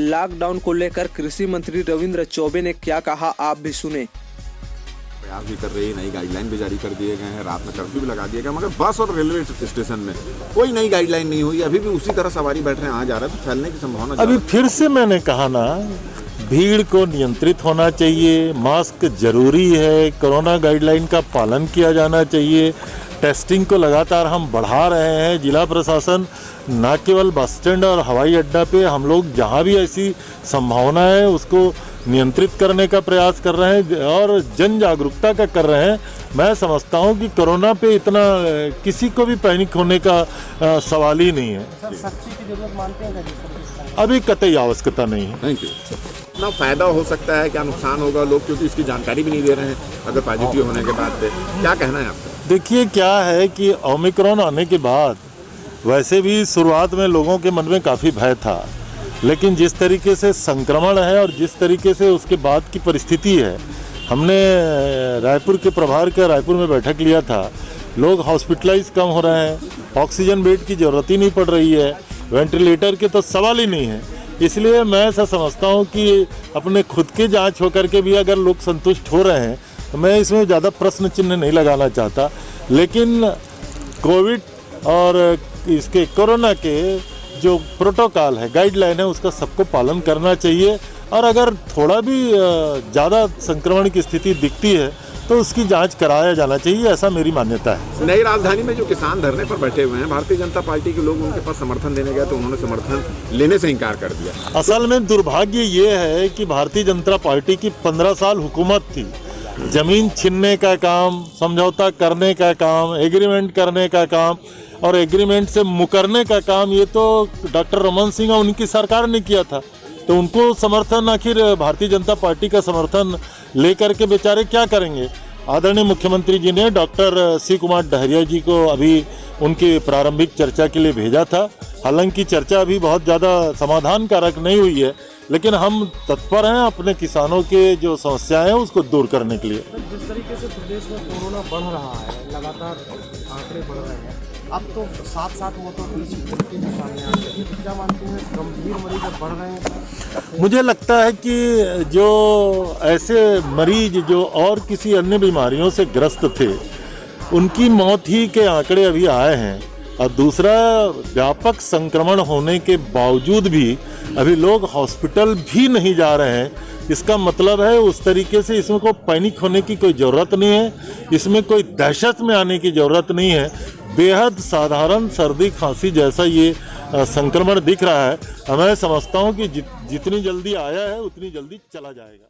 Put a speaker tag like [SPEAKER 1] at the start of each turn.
[SPEAKER 1] Lockdown को लेकर कृषि मंत्री रविंद्र चौबे ने क्या कहा, आप भी सुने।
[SPEAKER 2] प्रयास भी कर रही है, नई गाइडलाइन भी जारी कर दिए गए हैं, रात में कर्फ्यू भी लगा दिया गया, मगर बस और रेलवे स्टेशन में कोई नई गाइडलाइन नहीं हुई। अभी भी उसी तरह सवारी बैठ रहे हैं, आ जा रहा है, तो फैलने की संभावना।
[SPEAKER 3] अभी फिर से मैंने कहा ना, भीड़ को नियंत्रित होना चाहिए, मास्क जरूरी है, कोरोना गाइडलाइन का पालन किया जाना चाहिए। टेस्टिंग को लगातार हम बढ़ा रहे हैं। जिला प्रशासन न केवल बस स्टैंड और हवाई अड्डा पे, हम लोग जहां भी ऐसी संभावना है उसको नियंत्रित करने का प्रयास कर रहे हैं और जन जागरूकता का कर रहे हैं। मैं समझता हूं कि कोरोना पे इतना किसी को भी पैनिक होने का सवाल ही नहीं है।
[SPEAKER 4] सर, सख्ती की जरूरत मानते हैं?
[SPEAKER 3] अभी कतई आवश्यकता नहीं है।
[SPEAKER 2] Thank you. ना फायदा हो सकता है, क्या नुकसान होगा, लोग क्योंकि इसकी जानकारी भी नहीं दे रहे हैं अगर पॉजिटिव होने के बाद। क्या कहना है आपका?
[SPEAKER 3] देखिए, क्या है कि ओमिक्रॉन आने के बाद वैसे भी शुरुआत में लोगों के मन में काफ़ी भय था, लेकिन जिस तरीके से संक्रमण है और जिस तरीके से उसके बाद की परिस्थिति है, हमने रायपुर के प्रभार का रायपुर में बैठक लिया था। लोग हॉस्पिटलाइज कम हो रहे हैं, ऑक्सीजन बेड की ज़रूरत ही नहीं पड़ रही है, वेंटिलेटर के तो सवाल ही नहीं है। इसलिए मैं ऐसा समझता हूँ कि अपने खुद के जांच होकर के भी अगर लोग संतुष्ट हो रहे हैं तो मैं इसमें ज़्यादा प्रश्न चिन्ह नहीं लगाना चाहता। लेकिन कोविड और इसके कोरोना के जो प्रोटोकॉल है, गाइडलाइन है, उसका सबको पालन करना चाहिए। और अगर थोड़ा भी ज़्यादा संक्रमण की स्थिति दिखती है तो उसकी जांच कराया जाना चाहिए, ऐसा मेरी मान्यता है।
[SPEAKER 2] नई राजधानी में जो किसान धरने पर बैठे हुए हैं, भारतीय जनता पार्टी के लोग उनके पास समर्थन देने गए तो उन्होंने समर्थन लेने से इनकार कर दिया।
[SPEAKER 3] असल में दुर्भाग्य ये है कि भारतीय जनता पार्टी की 15 साल हुकूमत थी। जमीन छीनने का काम, समझौता करने का काम, एग्रीमेंट करने का काम और एग्रीमेंट से मुकरने का काम, ये तो डॉक्टर रमन सिंह और उनकी सरकार ने किया था। तो उनको समर्थन, आखिर भारतीय जनता पार्टी का समर्थन लेकर के बेचारे क्या करेंगे। आदरणीय मुख्यमंत्री जी ने डॉक्टर सी कुमार डहरिया जी को अभी उनकी प्रारंभिक चर्चा के लिए भेजा था। हालांकि चर्चा अभी बहुत ज़्यादा समाधान कारक नहीं हुई है, लेकिन हम तत्पर हैं अपने किसानों के जो समस्याएं हैं उसको दूर करने के लिए।
[SPEAKER 4] जिस तरीके से प्रदेश में कोरोना बढ़ रहा है, लगातार आंकड़े बढ़ रहे हैं, अब तो 7-7 मौतों की स्थिति भी सामने आ रही है। क्या मानते हैं, गंभीर मरीज अब बढ़ रहे हैं?
[SPEAKER 3] मुझे लगता है कि जो ऐसे मरीज जो और किसी अन्य बीमारियों से ग्रस्त थे, उनकी मौत ही के आंकड़े अभी आए हैं। और दूसरा, व्यापक संक्रमण होने के बावजूद भी अभी लोग हॉस्पिटल भी नहीं जा रहे हैं। इसका मतलब है उस तरीके से इसमें कोई पैनिक होने की कोई ज़रूरत नहीं है, इसमें कोई दहशत में आने की ज़रूरत नहीं है। बेहद साधारण सर्दी खांसी जैसा ये संक्रमण दिख रहा है। मैं समझता हूँ कि जितनी जल्दी आया है उतनी जल्दी चला जाएगा।